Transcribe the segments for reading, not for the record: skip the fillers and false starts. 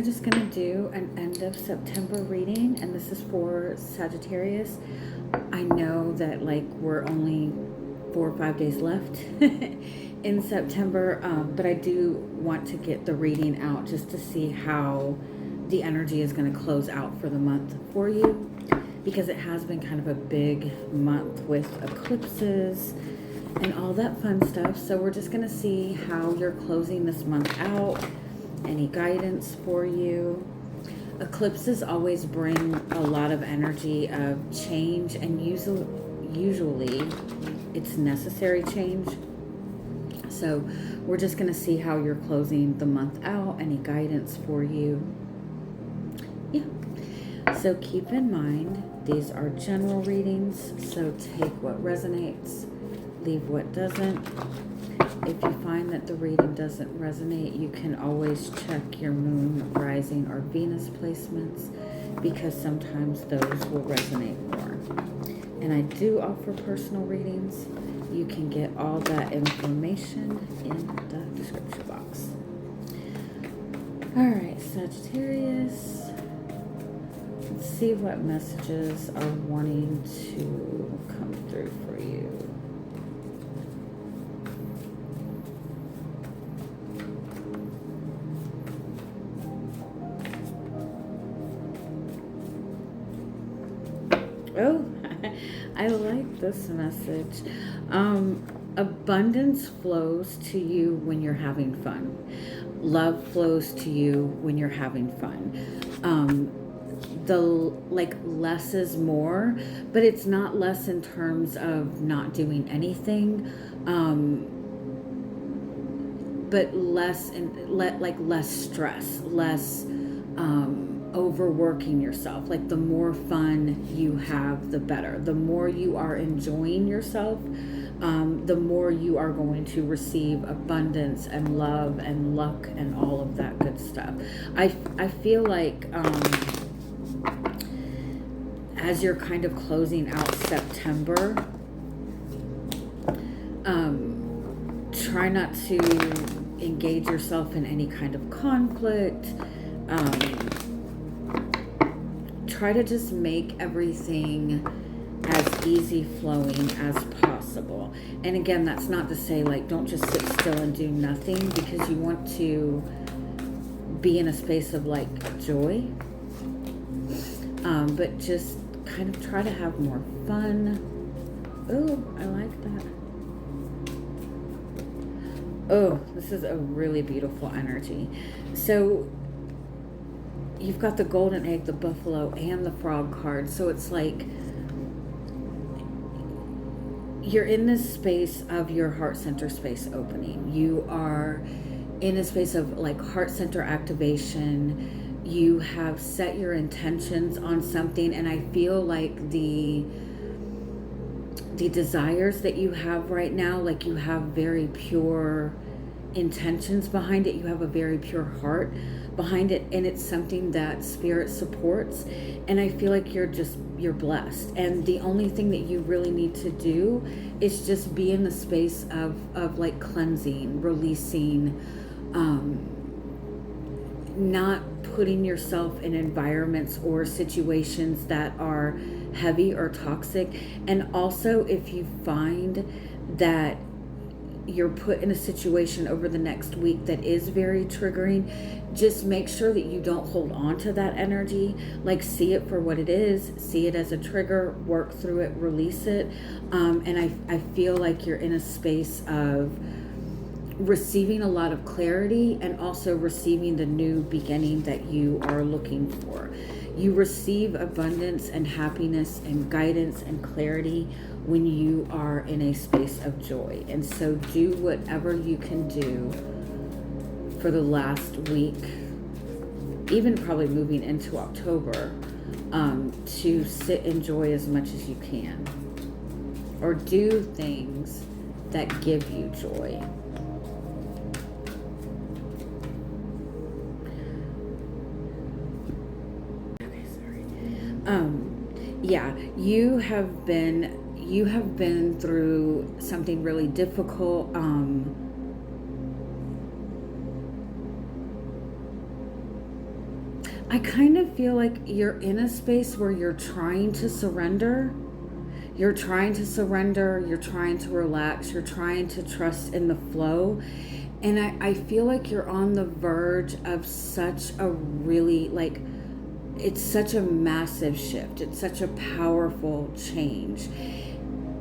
just going to do an end of September reading, and this is for Sagittarius. I know that like we're only 4 or 5 days left in September, but I do want to get the reading out just to see how the energy is going to close out for the month for you, because it has been kind of a big month with eclipses and all that fun stuff. So we're just going to see how you're closing this month out, any guidance for you. Eclipses always bring a lot of energy of change, and usually it's necessary change. So we're just going to see how you're closing the month out, any guidance for you. Yeah. So keep in mind, these are general readings, so take what resonates, leave what doesn't. If you find that the reading doesn't resonate, you can always check your moon, rising, or Venus placements, because sometimes those will resonate more. And I do offer personal readings. You can get all that information in the description box. All right, Sagittarius. Let's see what messages are wanting to come through for you. Oh, I like this message. Abundance flows to you when you're having fun. Love flows to you when you're having fun. Less is more, but it's not less in terms of not doing anything, but less less stress, less overworking yourself. Like the more fun you have, the better. The more you are enjoying yourself, the more you are going to receive abundance and love and luck and all of that good stuff. I feel like as you're kind of closing out September, try not to engage yourself in any kind of conflict. Try to just make everything as easy flowing as possible. And again, that's not to say like don't just sit still and do nothing, because you want to be in a space of like joy, but just kind of try to have more fun. Oh, I like that. Oh, this is a really beautiful energy. So you've got the golden egg, the buffalo, and the frog card. So it's like you're in this space of your heart center space opening. You are in a space of like heart center activation. You have set your intentions on something, and I feel like the desires that you have right now, like you have very pure intentions behind it. You have a very pure heart behind it, and it's something that spirit supports. And I feel like you're blessed, and the only thing that you really need to do is just be in the space of like cleansing, releasing, not putting yourself in environments or situations that are heavy or toxic. And also, if you find that you're put in a situation over the next week that is very triggering, just make sure that you don't hold on to that energy. Like, see it for what it is, see it as a trigger, work through it, release it. And I feel like you're in a space of receiving a lot of clarity, and also receiving the new beginning that you are looking for. You receive abundance and happiness and guidance and clarity when you are in a space of joy. And so do whatever you can do for the last week, even probably moving into October, to sit in joy as much as you can, or do things that give you joy. Yeah, you have been through something really difficult. I kind of feel like you're in a space where you're trying to surrender. You're trying to surrender, you're trying to relax, you're trying to trust in the flow. And I feel like you're on the verge of such a really, like, it's such a massive shift. It's such a powerful change.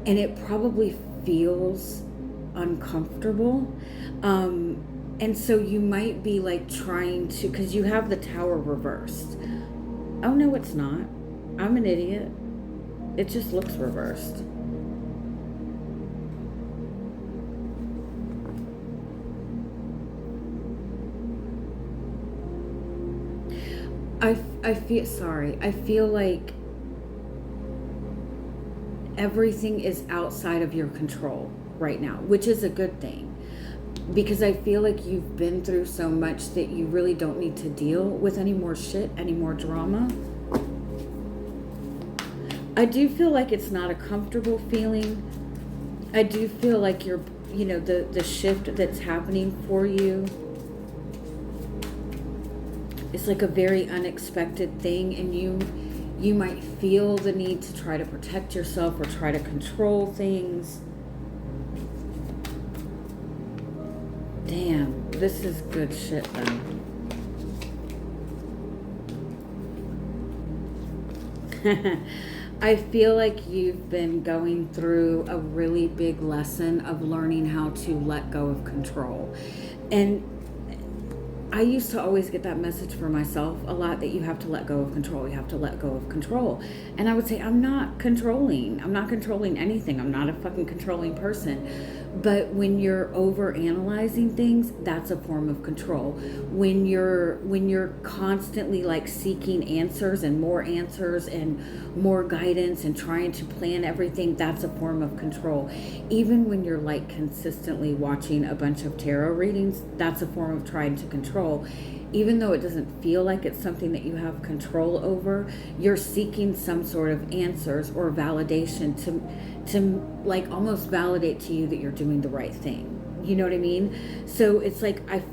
And it probably feels uncomfortable. And so you might be like trying to, because you have the tower reversed. Oh, no, it's not. I'm an idiot. It just looks reversed. I feel like everything is outside of your control right now, which is a good thing. Because I feel like you've been through so much that you really don't need to deal with any more shit, any more drama. I do feel like it's not a comfortable feeling. I do feel like you're, you know, the shift that's happening for you is like a very unexpected thing, and you might feel the need to try to protect yourself or try to control things. Damn, this is good shit though. I feel like you've been going through a really big lesson of learning how to let go of control. And I used to always get that message for myself a lot, that you have to let go of control. You have to let go of control. And I would say, I'm not controlling. I'm not controlling anything. I'm not a fucking controlling person. But when you're over analyzing things, that's a form of control. When you're constantly like seeking answers and more guidance and trying to plan everything, that's a form of control. Even when you're like consistently watching a bunch of tarot readings, that's a form of trying to control. Even though it doesn't feel like it's something that you have control over, you're seeking some sort of answers or validation to like almost validate to you that you're doing the right thing. You know what I mean? So it's like, I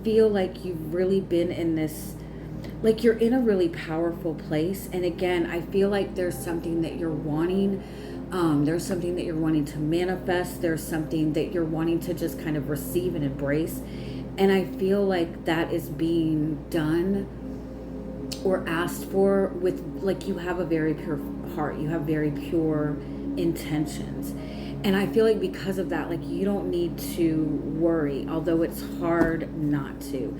feel like you've really been in this, like you're in a really powerful place. And again, I feel like there's something that you're wanting. There's something that you're wanting to manifest. There's something that you're wanting to just kind of receive and embrace. And I feel like that is being done or asked for with, like, you have a very pure heart. You have very pure intentions. And I feel like because of that, like, you don't need to worry, although it's hard not to.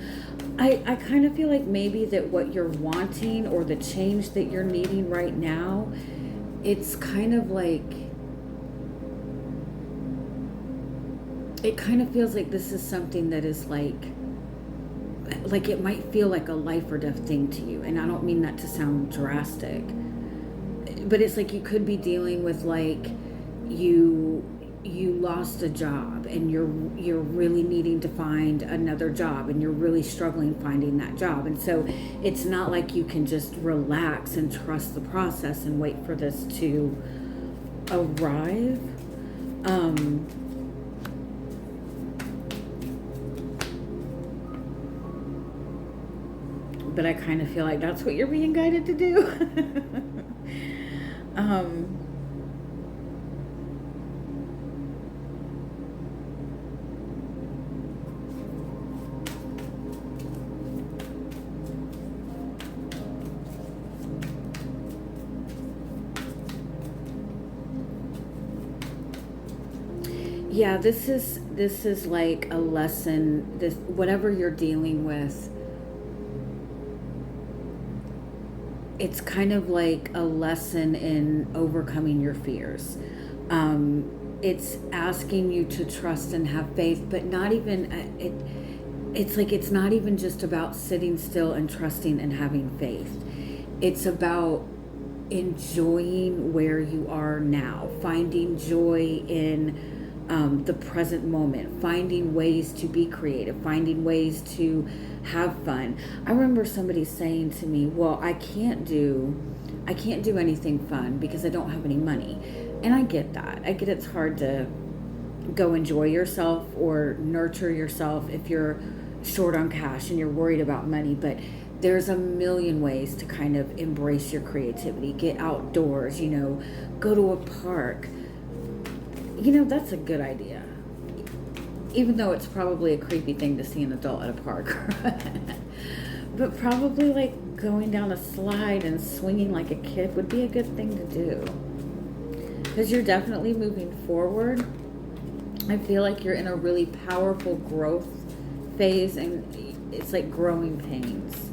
I kind of feel like maybe that what you're wanting or the change that you're needing right now, it's kind of like, it kind of feels like this is something that is like it might feel like a life or death thing to you. And I don't mean that to sound drastic, but it's like you could be dealing with like you lost a job and you're really needing to find another job, and you're really struggling finding that job. And so it's not like you can just relax and trust the process and wait for this to arrive. But I kind of feel like that's what you're being guided to do. Yeah, this is like a lesson. This, whatever you're dealing with, it's kind of like a lesson in overcoming your fears. It's asking you to trust and have faith, but not even it's like, it's not even just about sitting still and trusting and having faith. It's about enjoying where you are now, finding joy in the present moment, finding ways to be creative, finding ways to have fun. I remember somebody saying to me, well, I can't do anything fun because I don't have any money. And I get that. I get it's hard to go enjoy yourself or nurture yourself if you're short on cash and you're worried about money. But there's a million ways to kind of embrace your creativity, get outdoors, go to a park. That's a good idea. Even though it's probably a creepy thing to see an adult at a park. But probably like going down a slide and swinging like a kid would be a good thing to do. Because you're definitely moving forward. I feel like you're in a really powerful growth phase, and it's like growing pains.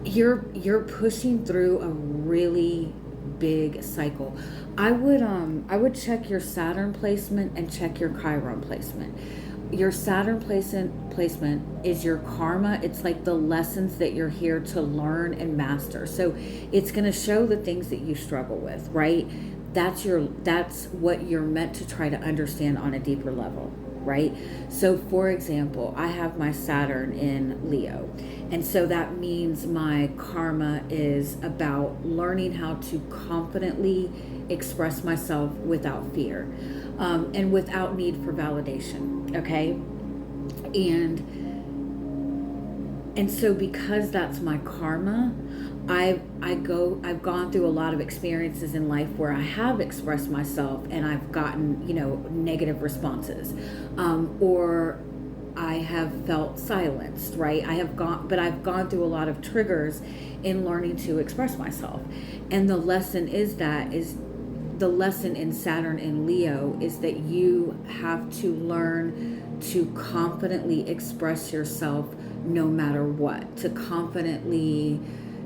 You're pushing through a really big cycle. I would check your Saturn placement and check your Chiron placement. Your Saturn placement is your karma. It's like the lessons that you're here to learn and master. So it's going to show the things that you struggle with, right? That's what you're meant to try to understand on a deeper level, right? So for example, I have my Saturn in Leo. And so that means my karma is about learning how to confidently express myself without fear, and without need for validation. Okay. And so because that's my karma, I've gone through a lot of experiences in life where I have expressed myself and I've gotten, negative responses, or I have felt silenced, right? I've gone through a lot of triggers in learning to express myself. And the lesson the lesson in Saturn in Leo is that you have to learn to confidently express yourself no matter what, to confidently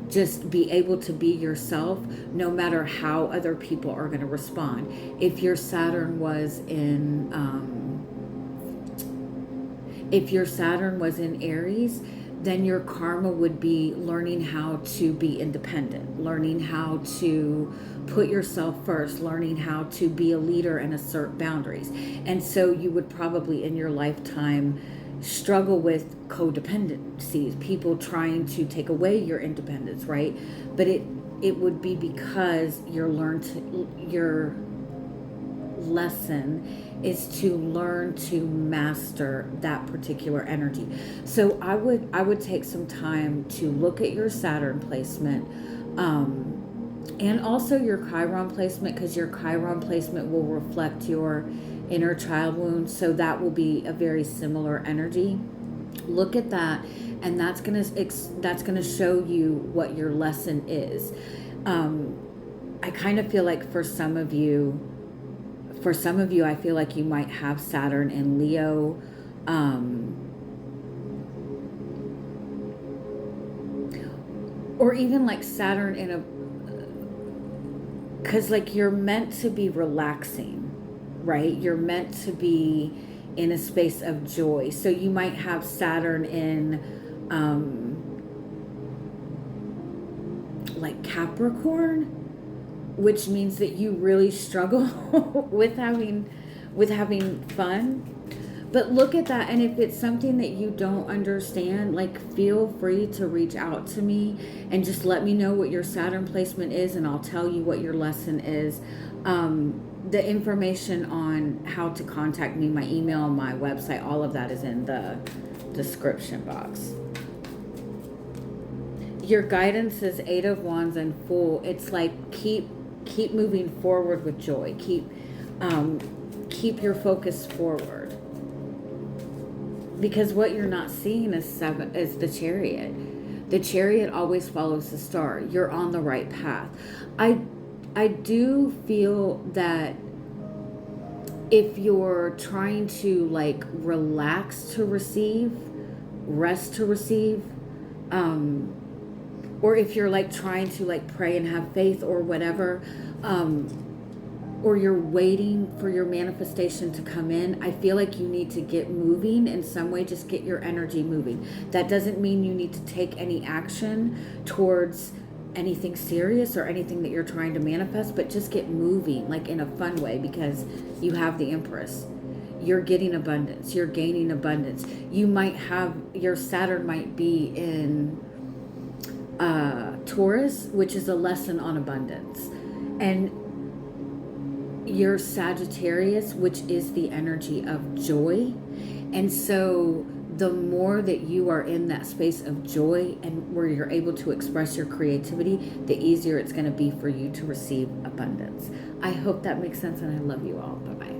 just be able to be yourself no matter how other people are going to respond. If your Saturn was in Aries, then your karma would be learning how to be independent, learning how to put yourself first, learning how to be a leader and assert boundaries. And so you would probably in your lifetime struggle with codependencies, people trying to take away your independence, right? But it would be because your lesson is to learn to master that particular energy. So I would take some time to look at your Saturn placement, and also your Chiron placement, because your Chiron placement will reflect your inner child wound. So that will be a very similar energy. Look at that, and that's gonna show you what your lesson is. I kind of feel like for some of you, I feel like you might have Saturn in Leo, or even like Saturn in a, because like you're meant to be relaxing, right? You're meant to be in a space of joy. So you might have Saturn in like Capricorn, which means that you really struggle with having fun. But look at that, and if it's something that you don't understand, like feel free to reach out to me and just let me know what your Saturn placement is, and I'll tell you what your lesson is. The information on how to contact me, my email, my website, all of that is in the description box. Your guidance is 8 of Wands and Fool. It's like keep moving forward with joy. Keep your focus forward. Because what you're not seeing is the Chariot. The Chariot always follows the star. You're on the right path. I do feel that if you're trying to like relax to receive, rest to receive, or if you're like trying to like pray and have faith or whatever, or you're waiting for your manifestation to come in, I feel like you need to get moving in some way. Just get your energy moving. That doesn't mean you need to take any action towards anything serious or anything that you're trying to manifest, but just get moving like in a fun way, because you have the Empress. You're getting abundance. You're gaining abundance. You might have, your Saturn might be in Taurus, which is a lesson on abundance. And your Sagittarius, which is the energy of joy. And so the more that you are in that space of joy and where you're able to express your creativity, the easier it's going to be for you to receive abundance. I hope that makes sense, and I love you all. Bye-bye.